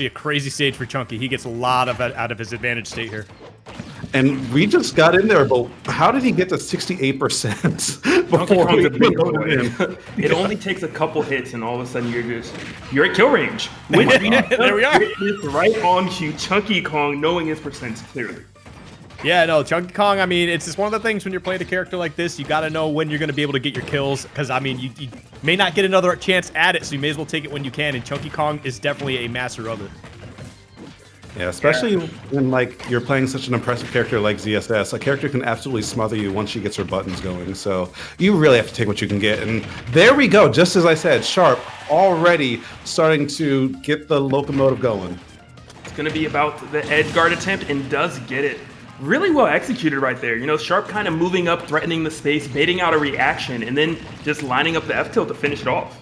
actually a crazy stage for Chunky. He gets a lot of it out of his advantage state here. And we just got in there, but how did he get to 68% before we loaded in? It only takes a couple hits, and all of a sudden you're at kill range. Which there we are. It's right on cue. ChunkyKong knowing his percents clearly. Yeah, no, ChunkyKong, I mean, it's just one of the things when you're playing a character like this, you got to know when you're going to be able to get your kills, because, I mean, you may not get another chance at it, so you may as well take it when you can, and ChunkyKong is definitely a master of it. Yeah, especially when, like, you're playing such an impressive character like ZSS. A character can absolutely smother you once she gets her buttons going, so you really have to take what you can get. And there we go, just as I said, Sharp already starting to get the locomotive going. It's going to be about the edge guard attempt, and does get it. Really well executed right there. You know, Sharp kind of moving up, threatening the space, baiting out a reaction, and then just lining up the F-tilt to finish it off.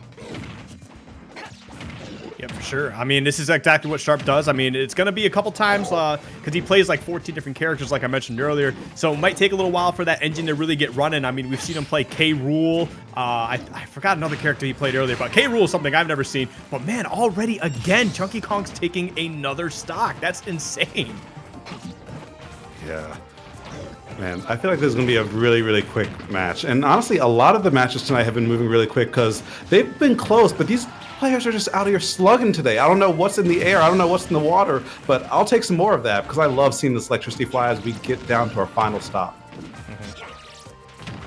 Yeah, for sure. I mean, this is exactly what Sharp does. I mean, it's going to be a couple times because he plays like 14 different characters, like I mentioned earlier. So it might take a little while for that engine to really get running. I mean, we've seen him play K-Rool. I forgot another character he played earlier, but K-Rool is something I've never seen. But man, already again, ChunkyKong's taking another stock. That's insane. Yeah. Man, I feel like this is going to be a really, really quick match. And honestly, a lot of the matches tonight have been moving really quick because they've been close, but these players are just out here slugging today. I don't know what's in the air. I don't know what's in the water, but I'll take some more of that because I love seeing this electricity fly as we get down to our final stop.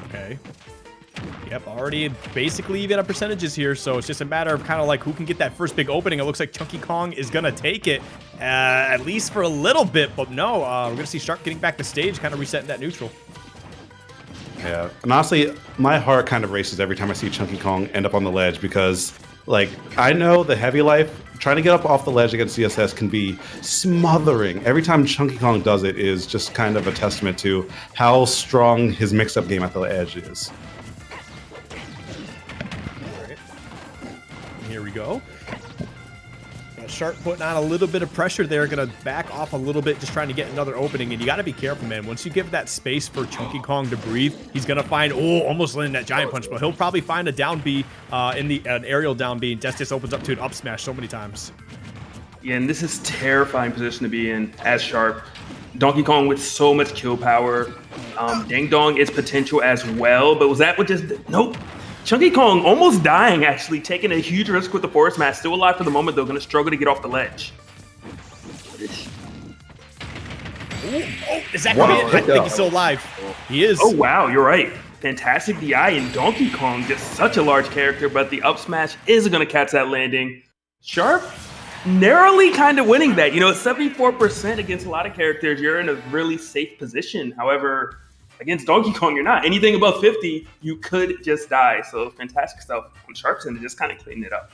Okay. Yep, already basically even on percentages here, so it's just a matter of kind of like who can get that first big opening. It looks like ChunkyKong is going to take it, at least for a little bit, but no, we're going to see Sharp getting back to stage, kind of resetting that neutral. Yeah, and honestly, my heart kind of races every time I see ChunkyKong end up on the ledge because, like, I know the heavy life, trying to get up off the ledge against ZSS can be smothering. Every time ChunkyKong does it is just kind of a testament to how strong his mix-up game at the edge is. Here we go. Sharp putting on a little bit of pressure there, gonna back off a little bit, just trying to get another opening. And you got to be careful, man. Once you give that space for ChunkyKong to breathe, he's gonna find, almost landing that giant punch, but he'll probably find a down B an aerial down B, and just opens up to an up smash so many times. Yeah, and this is terrifying position to be in as Sharp. Donkey Kong with so much kill power. Ding Dong is potential as well, but was that what just, nope. ChunkyKong almost dying, actually, taking a huge risk with the Forest Mask. Still alive for the moment, though. Going to struggle to get off the ledge. Is that going to be it? I think he's still alive. He is. Oh, wow, you're right. Fantastic DI, and Donkey Kong, just such a large character, but the up smash is going to catch that landing. Sharp, narrowly kind of winning that. You know, 74% against a lot of characters, you're in a really safe position. However, against Donkey Kong, you're not. Anything above 50, you could just die. So fantastic stuff on Sharp's end to just kind of clean it up.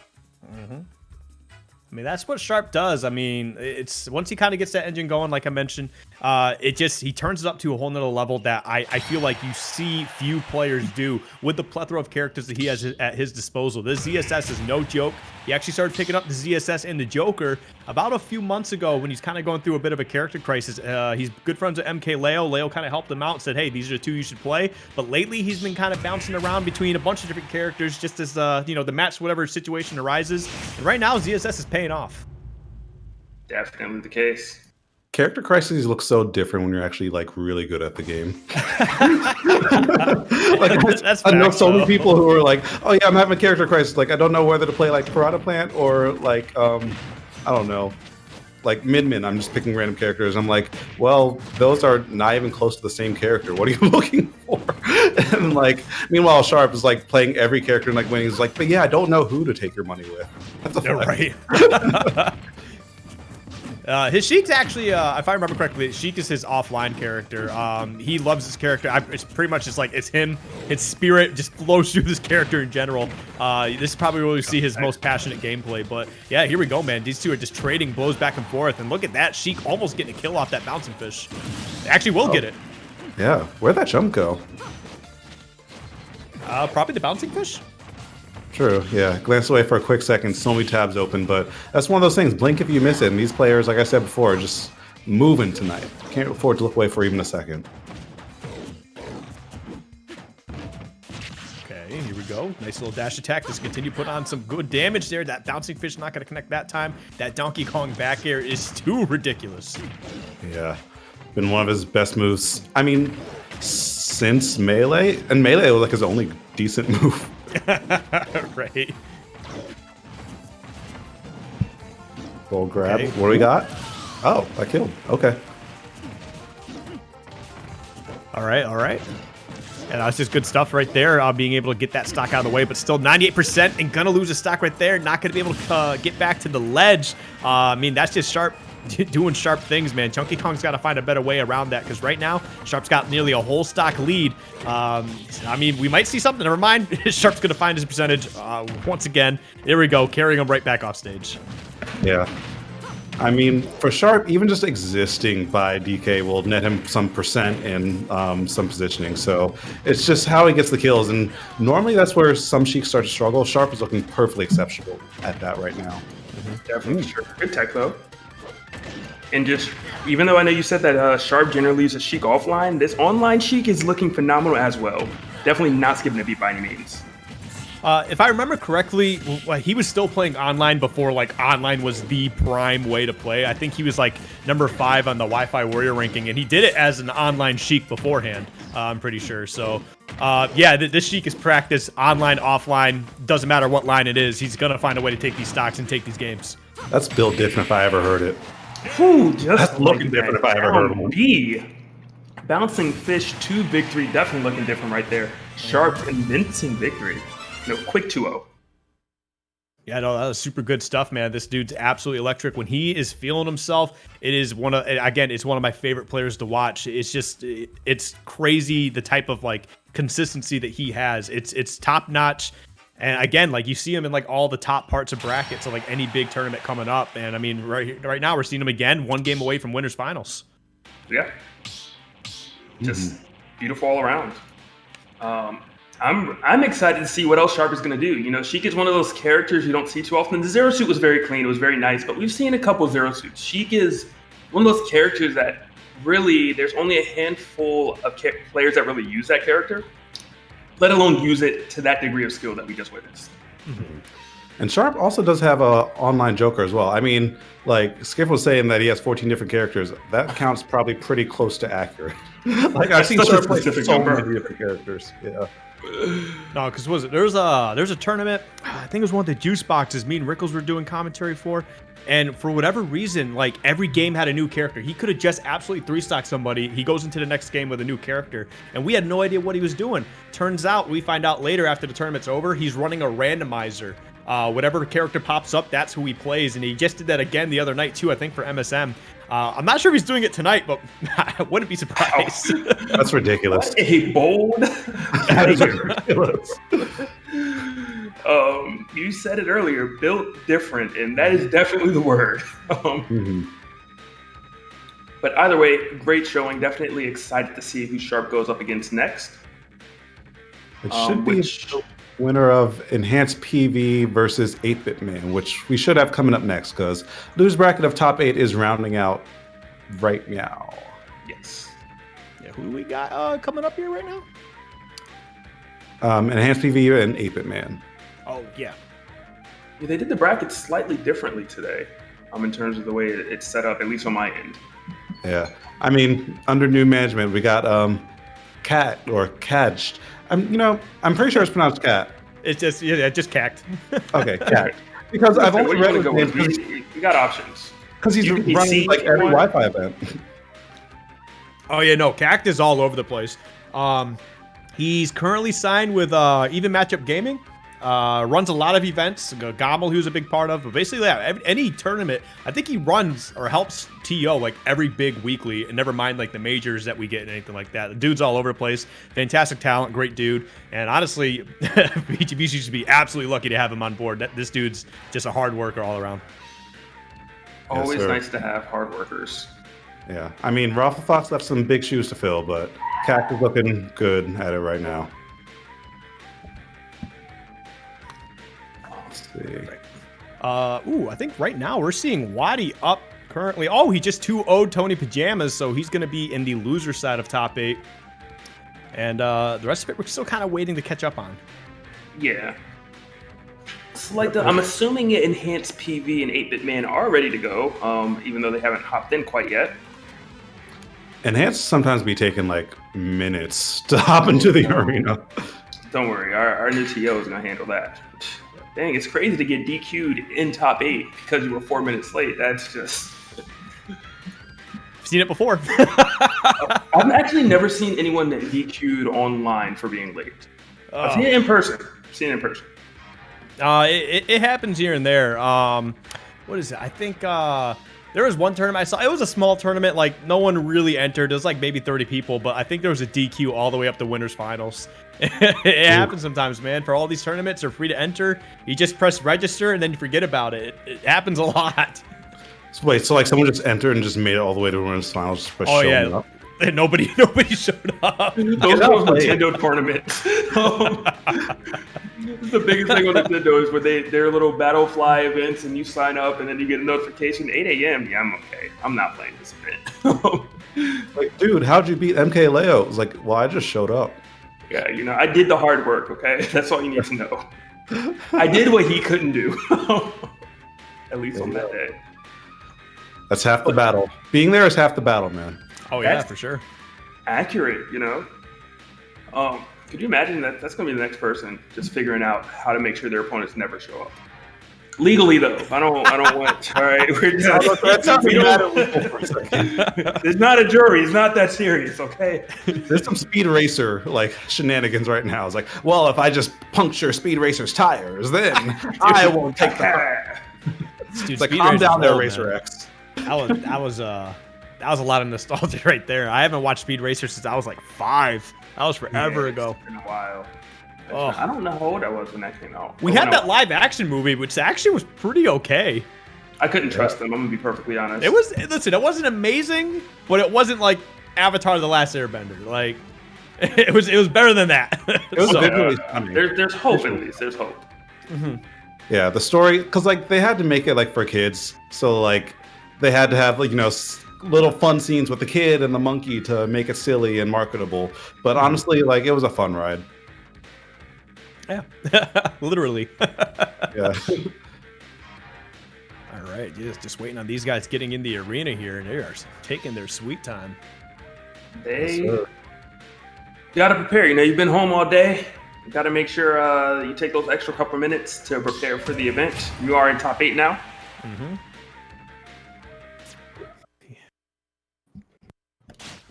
I mean, that's what Sharp does. I mean, it's once he kind of gets that engine going, like I mentioned, he turns it up to a whole nother level that I feel like you see few players do with the plethora of characters that he has at his disposal. This ZSS is no joke. He actually started picking up the ZSS and the Joker about a few months ago when he's kind of going through a bit of a character crisis. He's good friends with MK Leo. Leo kind of helped him out and said, hey, these are the two you should play. But lately, he's been kind of bouncing around between a bunch of different characters just as, the match, whatever situation arises. And right now, ZSS is paying off. Definitely the case. Character crises look so different when you're actually, like, really good at the game. I know so many people who are like, oh yeah, I'm having a character crisis. Like, I don't know whether to play like Piranha Plant or like, I don't know, like Min. I'm just picking random characters. I'm like, well, those are not even close to the same character. What are you looking for? And like, meanwhile, Sharp is like playing every character and like winning. He's like, but yeah, I don't know who to take your money with. That's a right. His Sheik's actually, if I remember correctly, Sheik is his offline character. He loves this character. It's pretty much just like, it's him. His spirit just flows through this character in general. This is probably where we see his most passionate gameplay. But yeah, here we go, man. These two are just trading blows back and forth. And look at that. Sheik almost getting a kill off that bouncing fish. Actually will get it. Yeah. Where'd that jump go? Probably the bouncing fish. True, yeah. Glance away for a quick second, so many tabs open, but that's one of those things. Blink if you miss it. And these players, like I said before, are just moving tonight. Can't afford to look away for even a second. Okay, here we go. go. Nice little dash attack. Just continue putting on some good damage there. That bouncing fish not going to connect that time. That Donkey Kong back air is too ridiculous. Yeah. Been one of his best moves. I mean, since Melee. And Melee was like his only decent move. Right. Full grab. Okay. What do we got? Oh, I killed. Okay. All right, all right. And that's just good stuff right there, being able to get that stock out of the way, but still 98% and gonna lose a stock right there. Not gonna be able to get back to the ledge. I mean, that's just Sharp doing Sharp things, man. ChunkyKong's got to find a better way around that because right now, Sharp's got nearly a whole stock lead. I mean, we might see something. Never mind. Sharp's gonna find his percentage once again. There we go, carrying him right back off stage. Yeah. I mean, for Sharp, even just existing by DK will net him some percent and some positioning. So it's just how he gets the kills. And normally that's where some Sheik start to struggle. Sharp is looking perfectly exceptional at that right now. Definitely sure. Good tech though. And just, even though I know you said that Sharp generally uses Sheik offline, this online Sheik is looking phenomenal as well. Definitely not skipping a beat by any means. If I remember correctly, he was still playing online before like online was the prime way to play. I think he was like number 5 on the Wi-Fi Warrior ranking, and he did it as an online Sheik beforehand. I'm pretty sure. So, yeah, this Sheik is practice online, offline. Doesn't matter what line it is. He's gonna find a way to take these stocks and take these games. That's built different if I ever heard it. Whew, just That's looking different if I ever heard one. B. Bouncing fish to victory, definitely looking different right there. Sharp convincing victory. No, quick 2-0. Yeah, no, that was super good stuff, man. This dude's absolutely electric. When he is feeling himself, it is it's one of my favorite players to watch. It's just, it's crazy the type of like consistency that he has. It's top notch. And again, like you see him in like all the top parts of brackets of like any big tournament coming up. And I mean, right now we're seeing him again, one game away from winners finals. Yeah. Just beautiful all around. I'm excited to see what else Sharp is going to do. You know, Sheik is one of those characters you don't see too often. The Zero Suit was very clean. It was very nice, but we've seen a couple of Zero Suits. Sheik is one of those characters that really, there's only a handful of players that really use that character, let alone use it to that degree of skill that we just witnessed. And Sharp also does have a online Joker as well. I mean, like Skiff was saying that he has 14 different characters. That counts probably pretty close to accurate. Like I've seen Sharp play so many different characters. Yeah. No, because there's a tournament. I think it was one of the juice boxes me and Rickles were doing commentary for, and for whatever reason, like every game had a new character. He could have just absolutely 3-stocked somebody. He goes into the next game with a new character, and we had no idea what he was doing. Turns out, we find out later after the tournament's over, he's running a randomizer. Whatever character pops up, that's who he plays, and he just did that again the other night too. I think for MSM. I'm not sure if he's doing it tonight, but I wouldn't be surprised. That's ridiculous. What a bold. That is ridiculous. You said it earlier, built different, and that is definitely the word. But either way, great showing. Definitely excited to see who Sharp goes up against next. It should be the winner of Enhanced PV versus 8-Bit Man, which we should have coming up next because loser bracket of top 8 is rounding out right now. Yes. Yeah, who do we got coming up here right now? Enhanced PV and 8-Bit Man. Oh, yeah. Yeah, they did the brackets slightly differently today in terms of the way it's set up, at least on my end. Yeah. I mean, under new management, we got Cat or Cadged. I'm pretty sure it's pronounced Cat. It's just just cacked. Okay, Cat. Because I've only read his name. We got options. Because he's running like every Wi-Fi event. Oh yeah, no, Cact is all over the place. He's currently signed with Even Matchup Gaming. Runs a lot of events. Gommel, who's a big part of, but basically, yeah, any tournament, I think he runs or helps TO like every big weekly, and never mind like the majors that we get and anything like that. The dude's all over the place. Fantastic talent, great dude, and honestly, VGB should be absolutely lucky to have him on board. This dude's just a hard worker all around. Always nice to have hard workers. Yeah, I mean, Raffle Fox left some big shoes to fill, but Cact is looking good at it right now. I think right now we're seeing Waddy up currently. Oh, he just 2-0'd Tony Pajamas, so he's going to be in the loser side of top 8. And the rest of it, we're still kind of waiting to catch up on. Yeah. It's like I'm assuming Enhanced PV and 8-Bit Man are ready to go, even though they haven't hopped in quite yet. Enhanced sometimes be taking like minutes to hop into the arena. Don't worry, our new TO is gonna handle that. Dang, it's crazy to get DQ'd in top 8 because you were 4 minutes late. That's just. I've seen it before. I've actually never seen anyone that DQ'd online for being late. I've seen it in person. It happens here and there. What is it? I think there was one tournament I saw. It was a small tournament. Like, no one really entered. It was like maybe 30 people, but I think there was a DQ all the way up to winners finals. It happens sometimes, man. For all these tournaments, they're free to enter. You just press register and then you forget about it. It happens a lot. So wait, so like someone just entered and just made it all the way to winners finals just by showing up? And nobody showed up. Those are Nintendo tournaments. The biggest thing on Nintendo is where their little Battlefly events, and you sign up, and then you get a notification 8 a.m. Yeah, I'm okay. I'm not playing this event. Like, dude, how'd you beat MK Leo? It was like, well, I just showed up. Yeah, you know, I did the hard work. Okay, that's all you need to know. I did what he couldn't do. At least on that day. That's half the battle. Being there is half the battle, man. Oh yeah, for sure. Accurate, you know. Could you imagine that's going to be the next person just figuring out how to make sure their opponents never show up? Legally, though, I don't want. All right, we're just, there's not a jury. It's not that serious, okay? There's some Speed Racer like shenanigans right now. It's like, well, if I just puncture Speed Racer's tires, then I won't take the. It's like, calm down there, Racer X. That was a lot of nostalgia right there. I haven't watched Speed Racer since I was like 5. That was forever ago. It's been a while. I don't know how old I was when that came out. We had that live action movie, which actually was pretty okay. I couldn't trust them. I'm gonna be perfectly honest. It wasn't amazing, but it wasn't like Avatar: The Last Airbender. Like, it was better than that. It was visually stunning. There's hope at least. There's hope. Mm-hmm. Yeah, the story, because like they had to make it like for kids, so like they had to have like, you know, little fun scenes with the kid and the monkey to make it silly and marketable. But honestly, like, it was a fun ride. Yeah, literally. Yeah. All right, just waiting on these guys getting in the arena here, and they are taking their sweet time. They got to prepare. You know, you've been home all day. You got to make sure you take those extra couple minutes to prepare for the event. You are in top 8 now. Mm-hmm.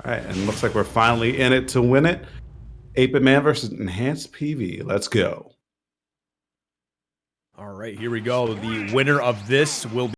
All right, and looks like we're finally in it to win it. 8-Bit Man versus Enhanced PV. Let's go. All right, here we go. The winner of this will be